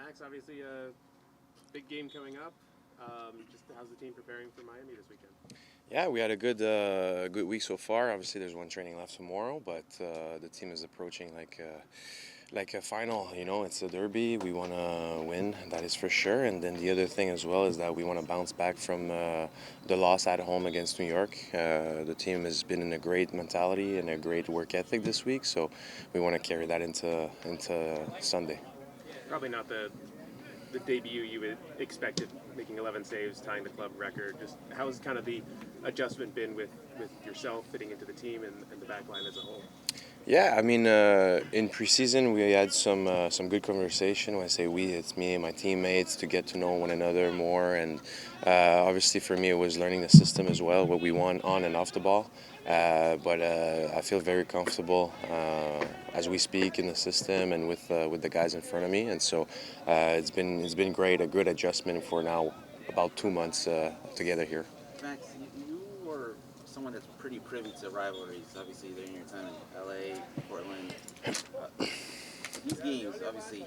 Max, obviously a big game coming up. Just how's the team preparing for Miami this weekend? Yeah, we had a good week so far. Obviously, there's one training left tomorrow, but the team is approaching like a final. You know, it's a derby. We want to win, that is for sure. And then the other thing as well is that we want to bounce back from the loss at home against New York. The team has been in a great mentality and a great work ethic this week, so we want to carry that into Sunday. Probably not the debut you would expected, making 11 saves, tying the club record. Just how's kind of the adjustment been with yourself fitting into the team and the back line as a whole? Yeah, I mean, in preseason we had some good conversation. When I say we, it's me and my teammates to get to know one another more, and obviously for me it was learning the system as well, what we want on and off the ball. But I feel very comfortable as we speak in the system and with the guys in front of me, and so it's been great, a good adjustment for now about 2 months together here. Max, you were someone that's pretty privy to rivalries. Obviously, during your time in LA, Portland. These games, obviously,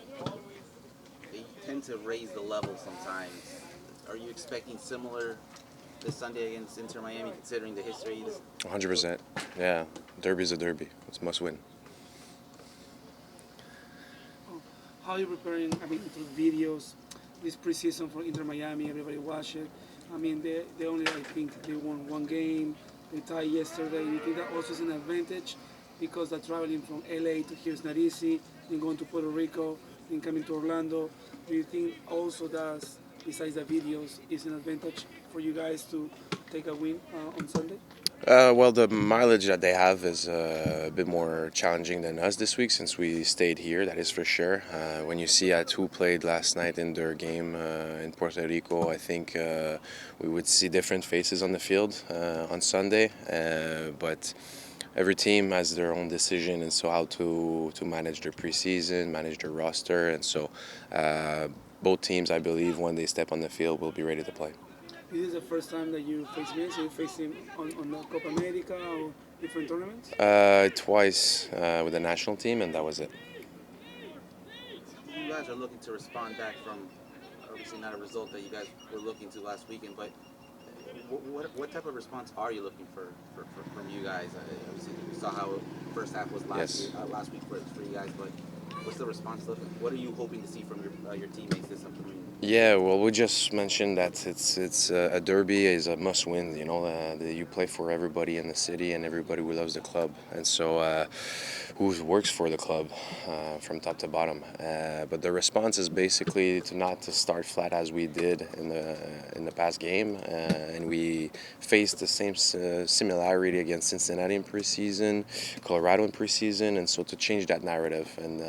they tend to raise the level sometimes. Are you expecting similar this Sunday against Inter Miami, considering the history? 100%. Yeah, derby's a derby. It's must win. How are you preparing? I mean, through videos, this preseason for Inter Miami, everybody watch it. I mean, they only, I think, they won one game. They tied yesterday. You think that also is an advantage because that traveling from LA to here is not easy. Then going to Puerto Rico, then coming to Orlando. Do you think also that, besides the videos, is an advantage for you guys to take a win on Sunday? Well, the mileage that they have is a bit more challenging than us this week since we stayed here, that is for sure. When you see at who played last night in their game in Puerto Rico, I think we would see different faces on the field on Sunday. But every team has their own decision, and so how to manage their preseason, manage their roster, and so both teams, I believe, when they step on the field, will be ready to play. This is the first time that you face Messi. You faced him on the Copa America or different tournaments. Twice with the national team, and that was it. You guys are looking to respond back from obviously not a result that you guys were looking to last weekend, but what type of response are you looking for from you guys? Obviously, we saw how first half was Yes. last week for you guys, but what's the response looking? What are you hoping to see from your teammates this upcoming? Yeah, well, we just mentioned that it's a derby is a must-win. You know, you play for everybody in the city and everybody who loves the club, and so who works for the club from top to bottom. But the response is basically to not to start flat as we did in the past game, and we faced the same similarity against Cincinnati in preseason, Colorado in preseason, and so to change that narrative and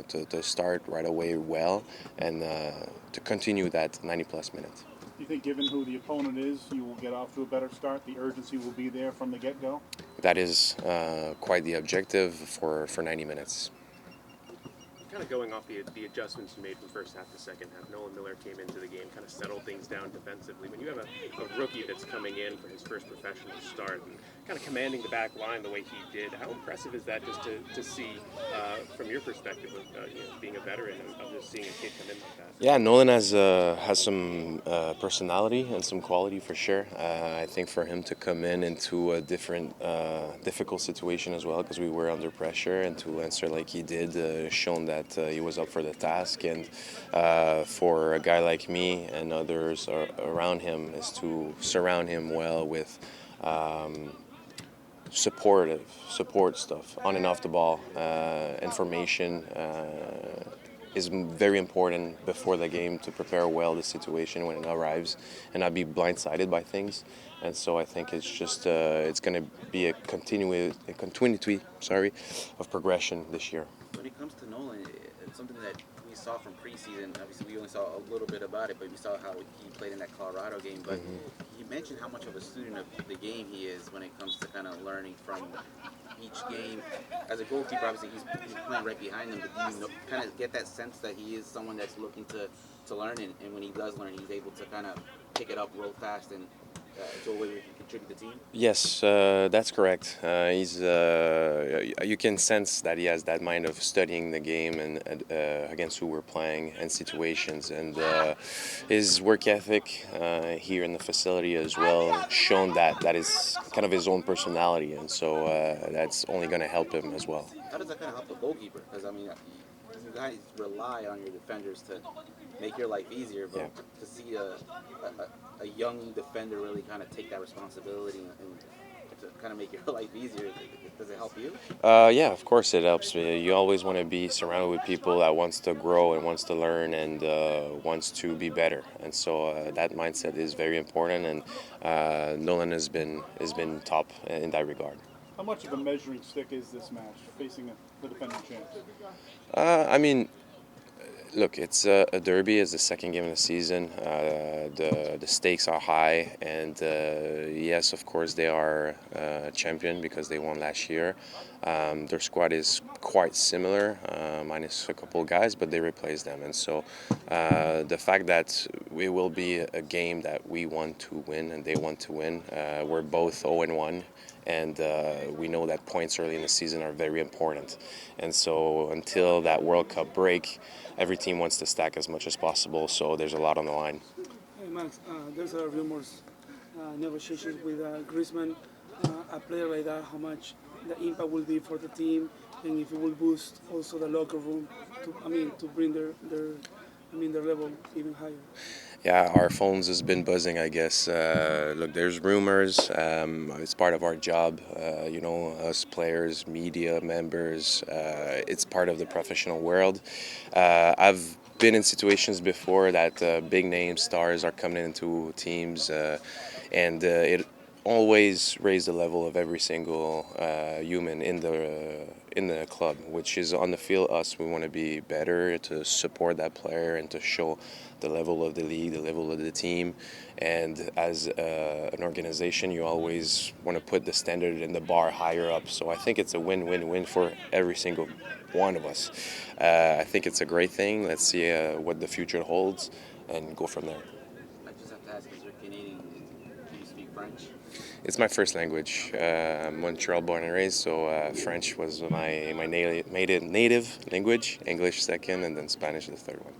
to start right away well and to continue that 90 plus minutes. You think, given who the opponent is, you will get off to a better start? The urgency will be there from the get-go? That is quite the objective for 90 minutes. Kind of going off the adjustments you made from first half to second half. Nolan Miller came into the game, kind of settled things down defensively. When you have a rookie that's coming in for his first professional start and kind of commanding the back line the way he did, how impressive is that just to see from your perspective of being a veteran of just seeing a kid come in like that? Yeah, Nolan has some personality and some quality for sure. I think for him to come into a different difficult situation as well, because we were under pressure, and to answer like he did, shown that he was up for the task. And for a guy like me and others around him is to surround him well with support stuff on and off the ball, information. Is very important before the game to prepare well the situation when it arrives and not be blindsided by things. And so I think it's just it's going to be a continuity of progression this year. When it comes to Nolan, it's something that we saw from preseason. Obviously, we only saw a little bit about it, but we saw how he played in that Colorado game. But he mentioned how much of a student of the game he is when it comes to kind of learning from each game. As a goalkeeper, obviously, he's playing right behind them, but do you kind of get that sense that he is someone that's looking to learn, and when he does learn, he's able to kind of pick it up real fast and to a way we can contribute to the team? Yes, that's correct. He's you can sense that he has that mind of studying the game and against who we're playing and situations, and his work ethic here in the facility as well shown that is kind of his own personality, and so that's only going to help him as well. How does that kind of help the goalkeeper? Because I mean, you guys rely on your defenders to make your life easier, but Yeah. to see a young defender really kind of take that responsibility and to kind of make your life easier, does it help you? Yeah, of course it helps. You always want to be surrounded with people that wants to grow and wants to learn and wants to be better. And so that mindset is very important. And Nolan has been top in that regard. How much of a measuring stick is this match facing the defending champs? I mean, look, it's a derby. It's the second game of the season. The stakes are high, and yes, of course, they are champion because they won last year. Their squad is quite similar, minus a couple of guys, but they replaced them. And so the fact that it will be a game that we want to win and they want to win, we're both 0-1. And we know that points early in the season are very important. And so until that World Cup break, every team wants to stack as much as possible, so there's a lot on the line. Hey Max, there's rumors, negotiations with Griezmann, a player like that, how much the impact will be for the team, and if it will boost also the locker room to bring their level even higher. Yeah, our phones has been buzzing, I guess. Look, there's rumors. It's part of our job. Us players, media members. It's part of the professional world. I've been in situations before that big name stars are coming into teams, and it always raise the level of every single human in the club, which is on the field. Us, we want to be better to support that player and to show the level of the league, the level of the team, and as an organization, you always want to put the standard and the bar higher up. So I think it's a win-win-win for every single one of us. I think it's a great thing. Let's see what the future holds, and go from there. I just have to ask, because you're Canadian, do you speak French? It's my first language. I'm Montreal born and raised, so French was my native language, English second, and then Spanish the third one.